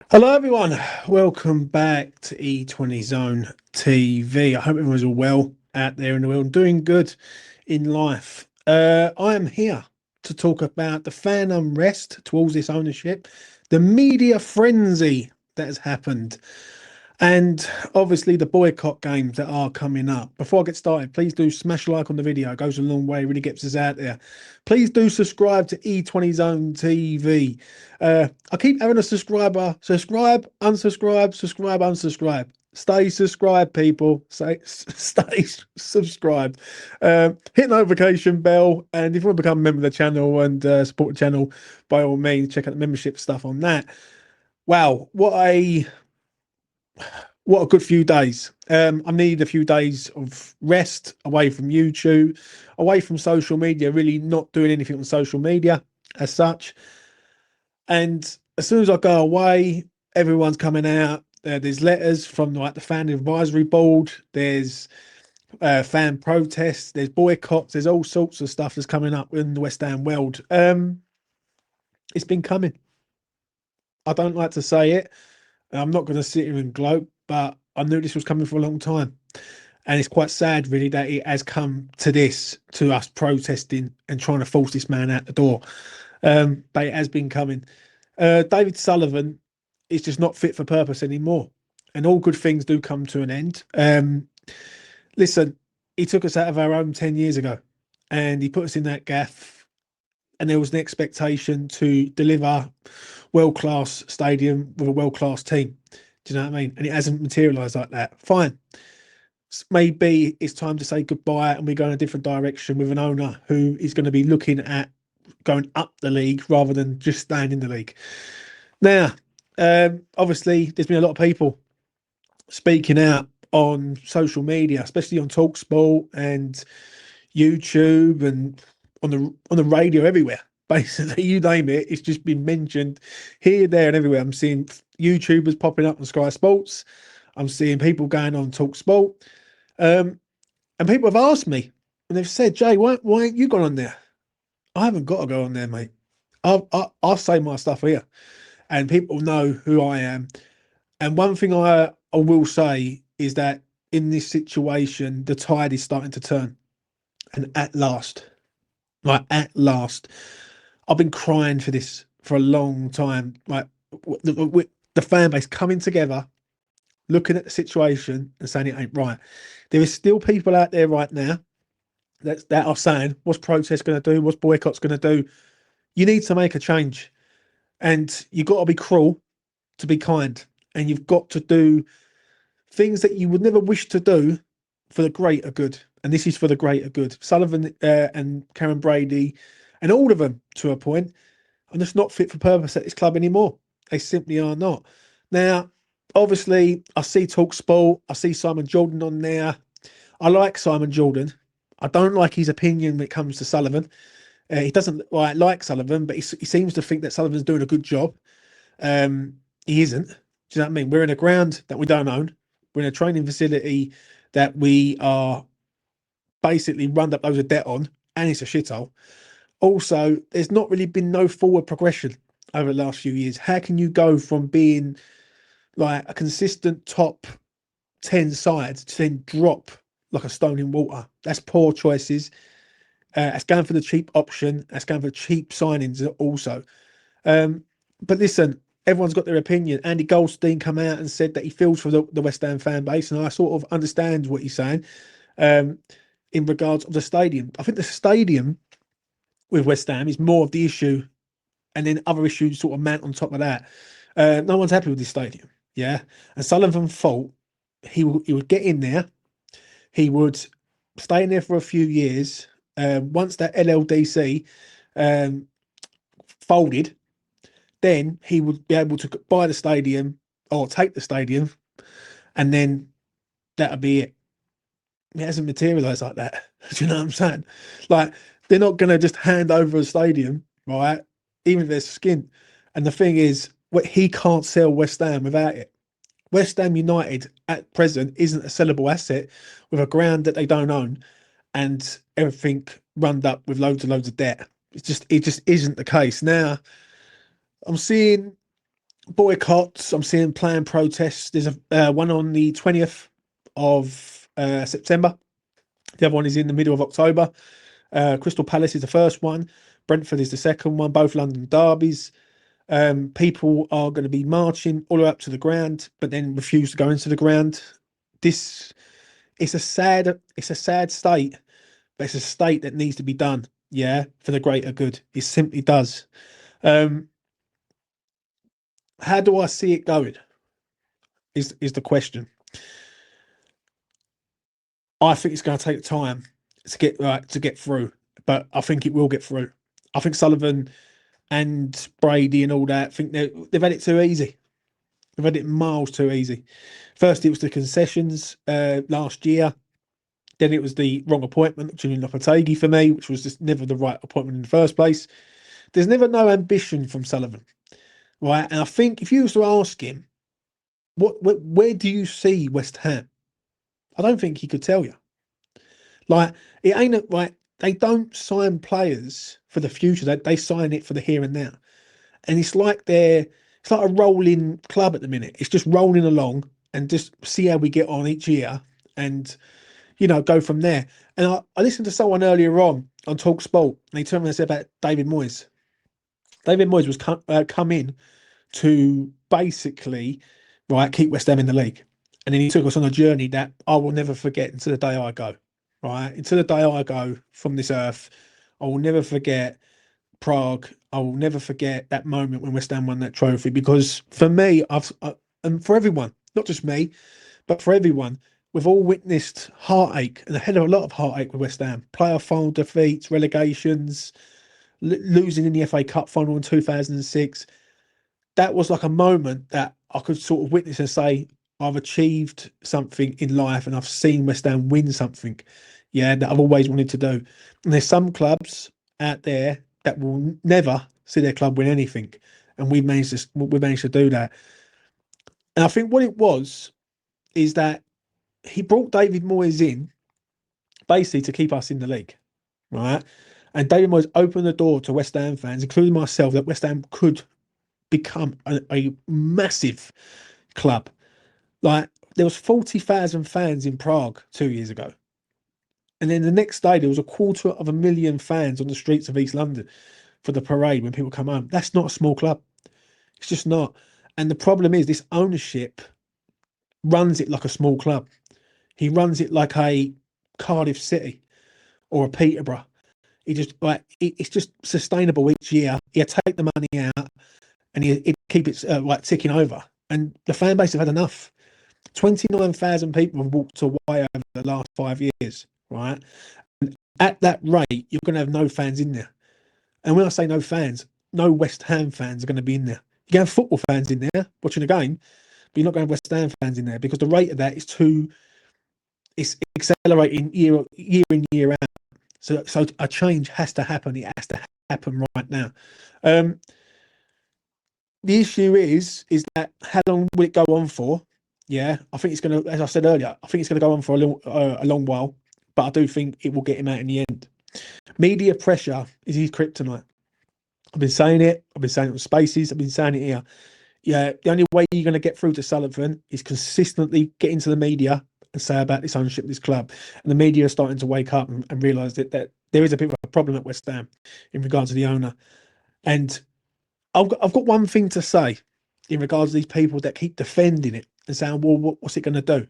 Hello, everyone. Welcome back to E20 Zone TV. I hope everyone's all well out there in the world, doing good in life. I am here to talk about the fan unrest towards this ownership, the media frenzy that has happened, and obviously the boycott games that are coming up. Before I get started, please do smash a like on the video. It goes a long way, really gets us out there. Please do subscribe to E20 Zone TV. I keep having a subscriber. Subscribe, unsubscribe, subscribe, unsubscribe. Stay subscribed, people. Stay subscribed. Hit notification bell, and if you want to become a member of the channel and support the channel, by all means, check out the membership stuff on that. Wow, what a good few days. I need a few days of rest away from YouTube, away from social media, really not doing anything on social media as such. And as soon as I go away, everyone's coming out. There's letters from like the fan advisory board. There's fan protests. There's boycotts. There's all sorts of stuff that's coming up in the West Ham world. It's been coming. I don't like to say it. I'm not going to sit here and gloat, but I knew this was coming for a long time. And it's quite sad, really, that it has come to this, to us protesting and trying to force this man out the door. But it has been coming. David Sullivan is just not fit for purpose anymore. And all good things do come to an end. Listen, he took us out of our home 10 years ago and he put us in that gaff. And there was an expectation to deliver world-class stadium with a world-class team. Do you know what I mean? And it hasn't materialised like that. Fine. Maybe it's time to say goodbye and we go in a different direction with an owner who is going to be looking at going up the league rather than just staying in the league. Now, obviously, there's been a lot of people speaking out on social media, especially on TalkSport and YouTube and on the radio everywhere. Basically, you name it, it's just been mentioned here, there, and everywhere. I'm seeing YouTubers popping up on Sky Sports. I'm seeing people going on TalkSport. And people have asked me, and they've said, Jay, why ain't you gone on there? I haven't got to go on there, mate. I'll say my stuff here, and people know who I am. And one thing I will say is that in this situation, the tide is starting to turn. And at last, like at last, I've been crying for this for a long time. Like the fan base coming together, looking at the situation and saying it ain't right. There is still people out there right now that are saying, what's protest going to do? What's boycott's going to do? You need to make a change. And you've got to be cruel to be kind. And you've got to do things that you would never wish to do for the greater good. And this is for the greater good. Sullivan and Karen Brady and all of them, to a point, are just not fit for purpose at this club anymore. They simply are not. Now, obviously, I see TalkSport. I see Simon Jordan on there. I like Simon Jordan. I don't like his opinion when it comes to Sullivan. He doesn't like Sullivan, but he seems to think that Sullivan's doing a good job. He isn't. Do you know what I mean? We're in a ground that we don't own. We're in a training facility that we are basically run up loads of debt on, and it's a shithole. Also, there's not really been no forward progression over the last few years. How can you go from being like a consistent top 10 side to then drop like a stone in water? That's poor choices. That's going for the cheap option. That's going for cheap signings also. But listen, everyone's got their opinion. Andy Goldstein come out and said that he feels for the West Ham fan base, and I sort of understand what he's saying in regards of the stadium. I think the stadium with West Ham is more of the issue, and then other issues sort of mount on top of that. No one's happy with this stadium, yeah. And Sullivan thought he would get in there, he would stay in there for a few years. Once that LLDC folded, then he would be able to buy the stadium or take the stadium, and then that would be it. It hasn't materialised like that. Do you know what I'm saying? Like, they're not going to just hand over a stadium, right? Even if there's skin. And the thing is, he can't sell West Ham without it. West Ham United at present isn't a sellable asset with a ground that they don't own and everything run up with loads and loads of debt. It just isn't the case. Now, I'm seeing boycotts. I'm seeing planned protests. There's a one on the 20th of September. The other one is in the middle of October. Crystal Palace is the first one. Brentford is the second one. Both London derbies. People are going to be marching all the way up to the ground, but then refuse to go into the ground. This it's a sad state, but it's a state that needs to be done. Yeah, for the greater good. It simply does. Um, how do I see it going? Is the question. I think it's going to take time to get through, but I think it will get through. I think Sullivan and Brady and all that think they've had it too easy. They've had it miles too easy. First, it was the concessions last year. Then it was the wrong appointment, Julian Lopetegui for me, which was just never the right appointment in the first place. There's never no ambition from Sullivan, right? And I think if you was to ask him, where do you see West Ham? I don't think he could tell you. Like it ain't like they don't sign players for the future. They sign it for the here and now. And it's like it's like a rolling club at the minute. It's just rolling along and just see how we get on each year and go from there. And I listened to someone earlier on Talk Sport, and he told me about David Moyes. David Moyes was come in to basically keep West Ham in the league. And then he took us on a journey that I will never forget until the day I go. Right? Until the day I go from this earth, I will never forget Prague. I will never forget that moment when West Ham won that trophy, because for me, and for everyone, not just me, but for everyone, we've all witnessed heartache, and a hell of a lot of heartache with West Ham. Player final defeats, relegations, losing in the FA Cup final in 2006. That was like a moment that I could sort of witness and say, I've achieved something in life and I've seen West Ham win something, that I've always wanted to do. And there's some clubs out there that will never see their club win anything, and we've managed to do that. And I think what it was is that he brought David Moyes in basically to keep us in the league, right? And David Moyes opened the door to West Ham fans, including myself, that West Ham could become a massive club. Like there was 40,000 fans in Prague 2 years ago. And then the next day there was 250,000 fans on the streets of East London for the parade when people come home. That's not a small club. It's just not. And the problem is this ownership runs it like a small club. He runs it like a Cardiff City or a Peterborough. It's just sustainable each year. He'll take the money out and he'd keep it ticking over. And the fan base have had enough. 29,000 people have walked away over the last 5 years, right? And at that rate, you're going to have no fans in there. And when I say no fans, no West Ham fans are going to be in there. You're going to have football fans in there watching a game, but you're not going to have West Ham fans in there because the rate of that it's accelerating year in, year out. So a change has to happen. It has to happen right now. The issue is that how long will it go on for? Yeah, I think it's going to, as I said earlier, I think it's going to go on for a long while, but I do think it will get him out in the end. Media pressure is his kryptonite. I've been saying it. I've been saying it on Spaces. I've been saying it here. Yeah, the only way you're going to get through to Sullivan is consistently get into the media and say about this ownership of this club. And the media are starting to wake up and realise that there is a bit of a problem at West Ham in regards to the owner. And I've got one thing to say in regards to these people that keep defending it and saying, well, what's it going to do?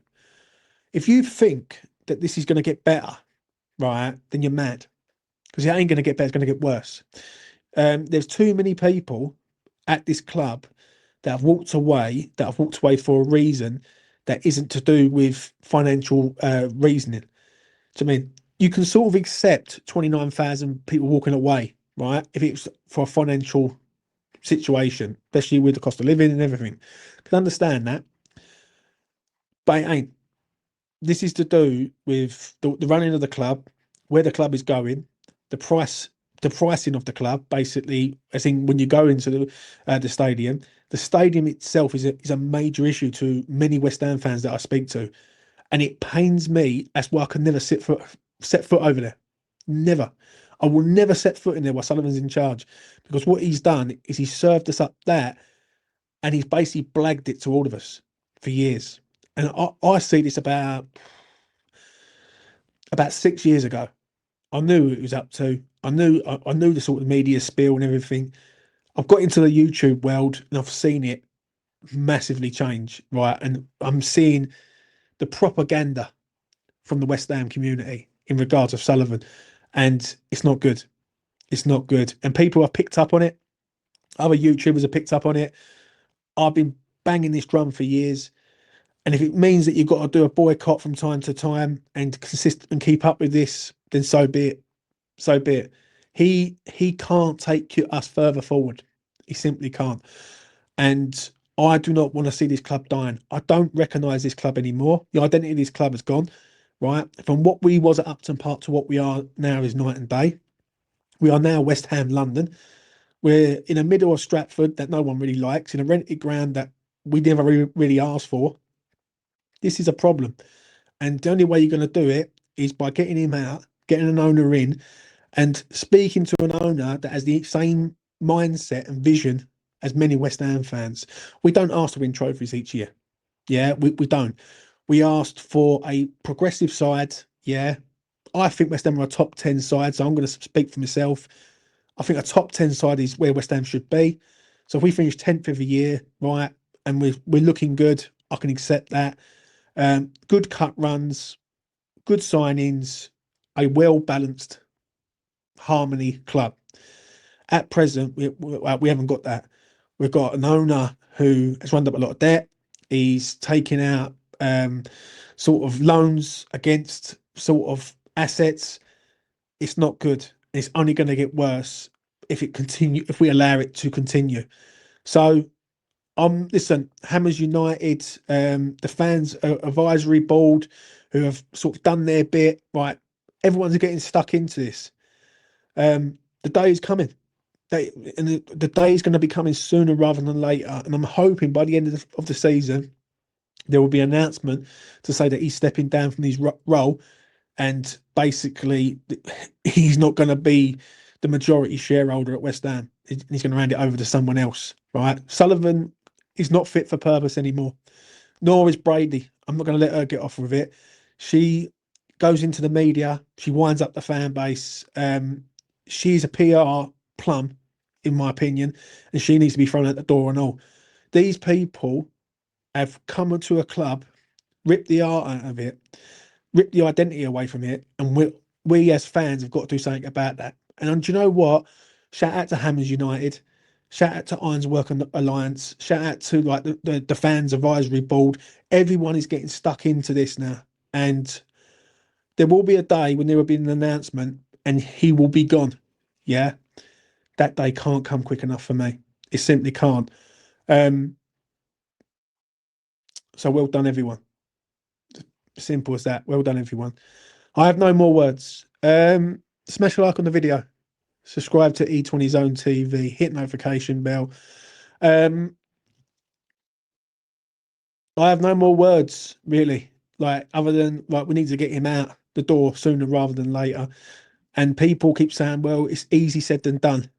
If you think that this is going to get better, right, then you're mad. Because it ain't going to get better, it's going to get worse. There's too many people at this club that have walked away for a reason that isn't to do with financial reasoning. So, I mean, you can sort of accept 29,000 people walking away, right, if it's for a financial situation, especially with the cost of living and everything. I can understand that. But it ain't. This is to do with the running of the club, where the club is going, the pricing of the club. Basically, I think when you go into the stadium itself is a major issue to many West Ham fans that I speak to, and it pains me. That's why I can never set foot over there. Never. I will never set foot in there while Sullivan's in charge, because what he's done is he served us up that and he's basically blagged it to all of us for years. And I see this about 6 years ago. I knew what he was up to. I knew the sort of media spiel and everything. I've got into the YouTube world and I've seen it massively change, right? And I'm seeing the propaganda from the West Ham community in regards of Sullivan, and it's not good. It's not good. And people have picked up on it. Other YouTubers have picked up on it. I've been banging this drum for years. And if it means that you've got to do a boycott from time to time and consist and keep up with this, then so be it. So be it. He can't take us further forward. He simply can't. And I do not want to see this club dying. I don't recognise this club anymore. The identity of this club has gone, right? From what we was at Upton Park to what we are now is night and day. We are now West Ham London. We're in the middle of Stratford that no one really likes, in a rented ground that we never really asked for. This is a problem. And the only way you're going to do it is by getting him out, getting an owner in, and speaking to an owner that has the same mindset and vision as many West Ham fans. We don't ask to win trophies each year. Yeah, we don't. We asked for a progressive side. Yeah, I think West Ham are a top 10 side, so I'm going to speak for myself. I think a top 10 side is where West Ham should be. So if we finish 10th of the year, right, and we're looking good, I can accept that. Good cut runs, good signings, a well-balanced harmony club. At present, we haven't got that. We've got an owner who has run up a lot of debt. He's taking out sort of loans against sort of assets. It's not good. It's only going to get worse if we allow it to continue. So listen, Hammers United, the fans advisory board who have sort of done their bit, right? Everyone's getting stuck into this. The day is coming. The day is going to be coming sooner rather than later. And I'm hoping by the end of the season, there will be an announcement to say that he's stepping down from his role, and basically he's not going to be the majority shareholder at West Ham. He's going to hand it over to someone else, right? Sullivan is not fit for purpose anymore, nor is Brady. I'm not going to let her get off with it. She goes into the media. She winds up the fan base. She's a PR plum, in my opinion, and she needs to be thrown out the door and all. These people have come into a club, ripped the art out of it, ripped the identity away from it, and we as fans have got to do something about that. And do you know what? Shout out to Hammers United. Shout out to Irons Work Alliance. Shout out to like the fans advisory board. Everyone is getting stuck into this now, and there will be a day when there will be an announcement, and he will be gone. Yeah, that day can't come quick enough for me. It simply can't. So well done, everyone. Simple as that. Well done, everyone. I have no more words. Smash a like on the video. Subscribe to E20 Zone TV. Hit notification bell. I have no more words, really. Like, other than, like, we need to get him out the door sooner rather than later. And people keep saying, well, it's easy said than done.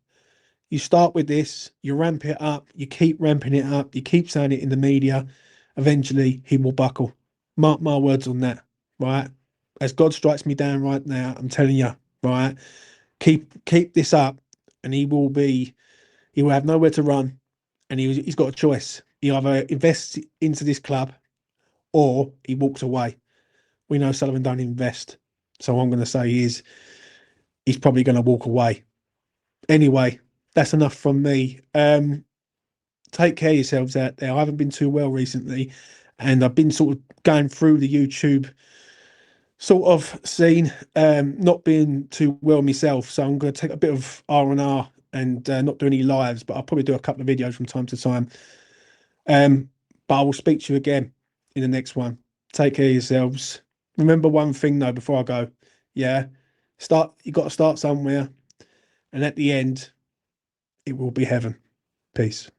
You start with this, you ramp it up, you keep ramping it up, you keep saying it in the media. Eventually, he will buckle. Mark my words on that, right? As God strikes me down right now, I'm telling you, right? Keep this up, and he will have nowhere to run, and he's got a choice. He either invests into this club, or he walks away. We know Sullivan don't invest, so what I'm going to say is he's probably going to walk away. Anyway, that's enough from me. Take care of yourselves out there. I haven't been too well recently, and I've been sort of going through the YouTube sort of scene, not being too well myself. So I'm going to take a bit of R&R and not do any lives, but I'll probably do a couple of videos from time to time. But I will speak to you again in the next one. Take care of yourselves. Remember one thing though before I go. Yeah, you got to start somewhere, and at the end, it will be heaven. Peace.